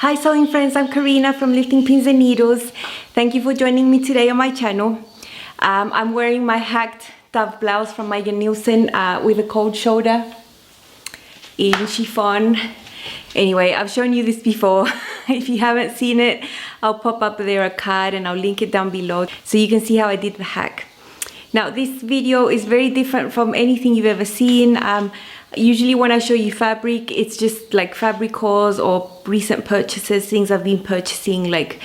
Hi sewing friends, I'm Karina from Lifting Pins and Needles. Thank you for joining me today on my channel. I'm wearing my hacked dove blouse from Megan Nielsen with a cold shoulder in chiffon. Anyway, I've shown you this before. If you haven't seen it, I'll pop up there a card and I'll link it down below so you can see how I did the hack. Now this video is very different from anything you've ever seen. Usually when I show you fabric, it's just like fabric hauls or recent purchases, things I've been purchasing like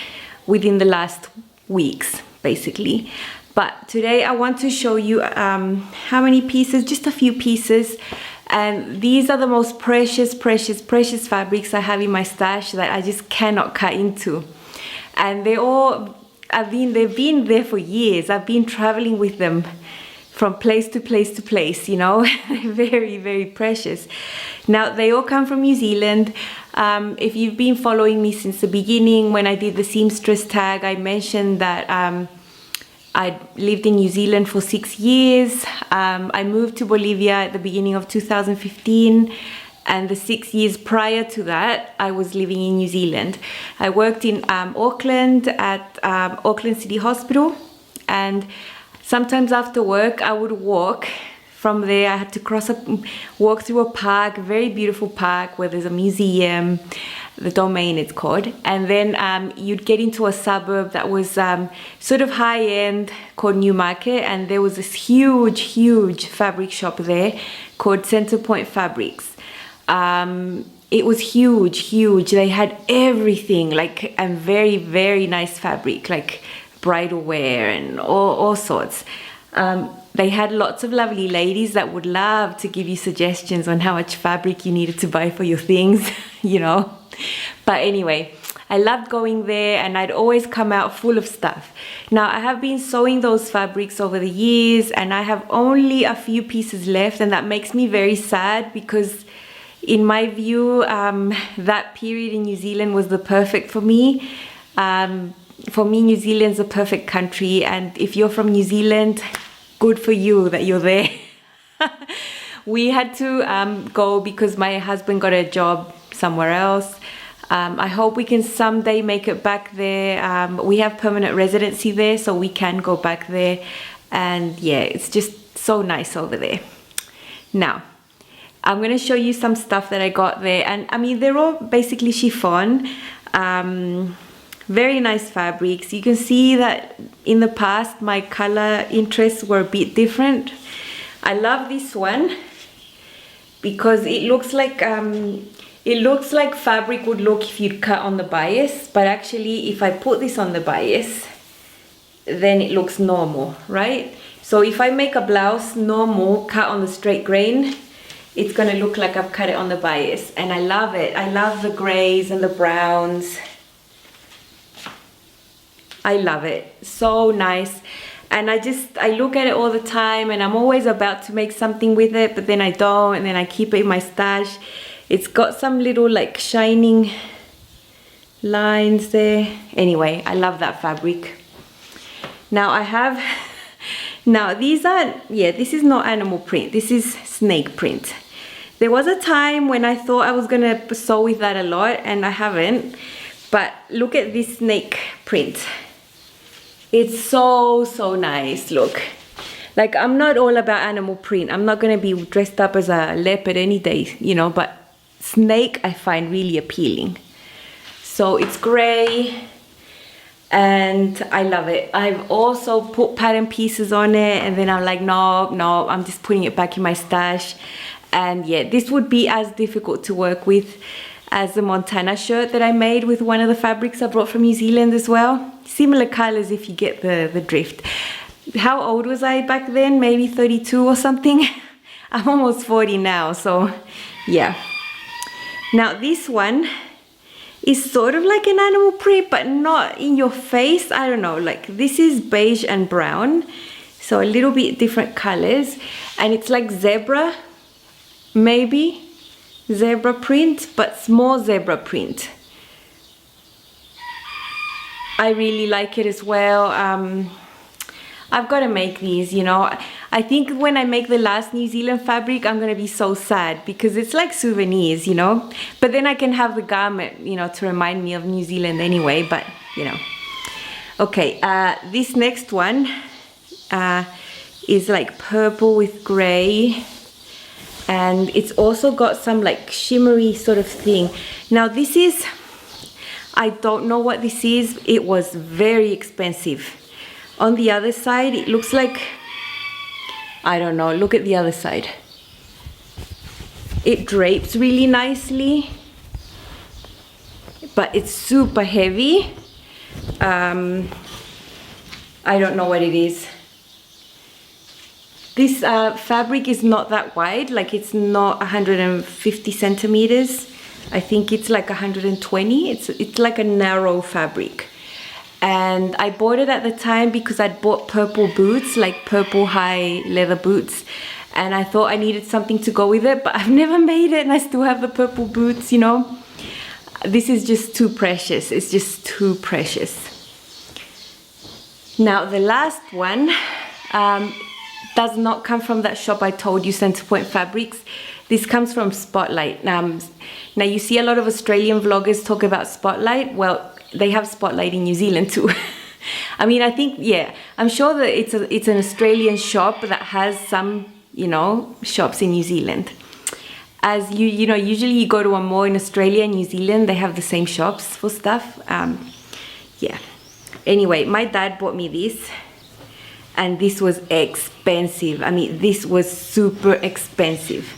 within the last weeks basically. But today I want to show you how many pieces, just a few pieces. And these are the most precious fabrics I have in my stash that I just cannot cut into. And they've been there for years. I've been traveling with them from place to place, you know. They're very precious. Now they all come from New Zealand. If you've been following me since the beginning, when I did the seamstress tag, I mentioned that I lived in New Zealand for 6 years. I moved to Bolivia at the beginning of 2015, and the 6 years prior to that, I was living in New Zealand. I worked in Auckland at Auckland City Hospital, and sometimes after work, I would walk from there. I had to walk through a park, a very beautiful park where there's a museum, the Domain it's called. And then you'd get into a suburb that was sort of high-end called Newmarket, and there was this huge fabric shop there called Centre Point Fabrics. It was huge. They had everything, like, and very nice fabric, like bridal wear and all sorts. They had lots of lovely ladies that would love to give you suggestions on how much fabric you needed to buy for your things, you know. But anyway, I loved going there, and I'd always come out full of stuff. Now I have been sewing those fabrics over the years, and I have only a few pieces left, and that makes me very sad because in my view, that period in New Zealand was the perfect for me. For me, New Zealand's a perfect country, and if you're from New Zealand, good for you that you're there. We had to go because my husband got a job somewhere else. I hope we can someday make it back there. We have permanent residency there, so we can go back there. And yeah, it's just so nice over there. Now, I'm going to show you some stuff that I got there. And I mean, they're all basically chiffon. Very nice fabrics. You can see that in the past my color interests were a bit different. I love this one because it looks like fabric would look if you'd cut on the bias, but actually if I put this on the bias, then it looks normal, right? So if I make a blouse normal, cut on the straight grain, it's gonna look like I've cut it on the bias, and I love it. I love the grays and the browns. I love it, so nice. And I look at it all the time, and I'm always about to make something with it, but then I don't, and then I keep it in my stash. It's got some little like shining lines there. Anyway, I love that fabric. Now I have, now these are, yeah, this is not animal print, this is snake print. There was a time when I thought I was gonna sew with that a lot, and I haven't, but look at this snake print. It's so nice, look. Like, I'm not all about animal print. I'm not gonna be dressed up as a leopard any day, you know, but snake I find really appealing. So it's gray, and I love it. I've also put pattern pieces on it, and then I'm like, no, I'm just putting it back in my stash. And yeah, this would be as difficult to work with as the Montana shirt that I made with one of the fabrics I brought from New Zealand as well. Similar colors if you get the drift. How old was I back then? Maybe 32 or something. I'm almost 40 now, so yeah. Now this one is sort of like an animal print, but not in your face. I don't know, like this is beige and brown, so a little bit different colors, and it's like zebra, maybe zebra print, but small zebra print. I really like it as well. I've got to make these, you know. I think when I make the last New Zealand fabric, I'm going to be so sad because it's like souvenirs, you know. But then I can have the garment, you know, to remind me of New Zealand anyway, but, you know. Okay, this next one is like purple with grey. And it's also got some like shimmery sort of thing. Now this is, I don't know what this is. It was very expensive. On the other side, it looks like, I don't know, look at the other side. It drapes really nicely, but it's super heavy. I don't know what it is. This fabric is not that wide, like it's not 150 centimeters. I think it's like 120. It's like a narrow fabric. And I bought it at the time because I'd bought purple boots, like purple high leather boots. And I thought I needed something to go with it, but I've never made it and I still have the purple boots, you know. This is just too precious. It's just too precious. Now the last one does not come from that shop I told you, Centrepoint Fabrics. This comes from Spotlight. Now you see a lot of Australian vloggers talk about Spotlight. Well, they have Spotlight in New Zealand too. I mean, I think, yeah, I'm sure that it's an Australian shop that has some, you know, shops in New Zealand. As you know, usually you go to a mall in Australia and New Zealand, they have the same shops for stuff. Yeah. Anyway, my dad bought me this, and this was expensive. I mean, this was super expensive.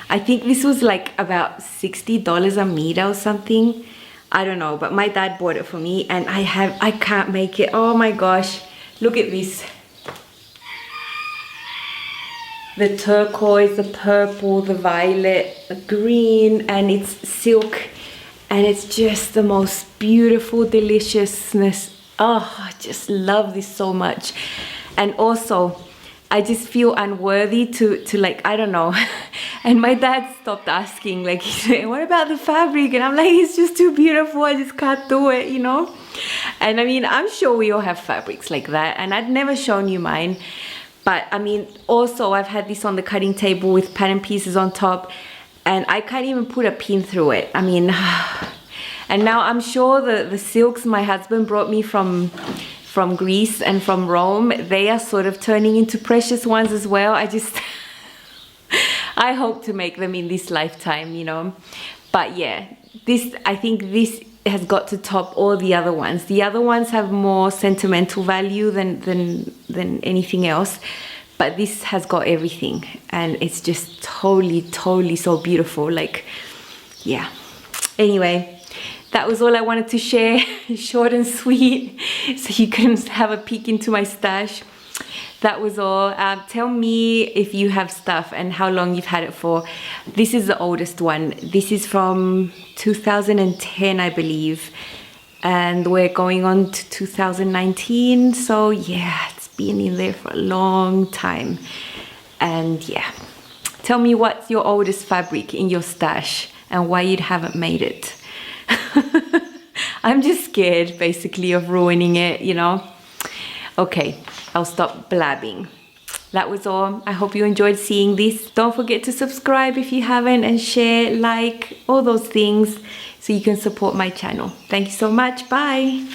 I think this was like about $60 a meter or something. I don't know, but my dad bought it for me, and I can't make it. Oh my gosh, look at this. The turquoise, the purple, the violet, the green, and it's silk, and it's just the most beautiful deliciousness. Oh, I just love this so much. And also, I just feel unworthy to like, I don't know. And my dad stopped asking, like, he said, what about the fabric? And I'm like, it's just too beautiful, I just can't do it, you know. And I mean, I'm sure we all have fabrics like that, and I'd never shown you mine. But I mean, also I've had this on the cutting table with pattern pieces on top, and I can't even put a pin through it. I mean, and now I'm sure the silks my husband brought me from Greece and from Rome, they are sort of turning into precious ones as well. I hope to make them in this lifetime, you know. But yeah, I think this has got to top all the other ones. The other ones have more sentimental value than anything else, but this has got everything, and it's just totally so beautiful. Like, yeah. Anyway, that was all I wanted to share. Short and sweet, so you can have a peek into my stash. That was all. Tell me if you have stuff and how long you've had it for. This is the oldest one. This is from 2010, I believe, and we're going on to 2019. So yeah, it's been in there for a long time. And yeah, tell me what's your oldest fabric in your stash and why you haven't made it. I'm just scared, basically, of ruining it, you know. Okay, I'll stop blabbing. That was all. I hope you enjoyed seeing this. Don't forget to subscribe if you haven't, and share, like, all those things so you can support my channel. Thank you so much. Bye.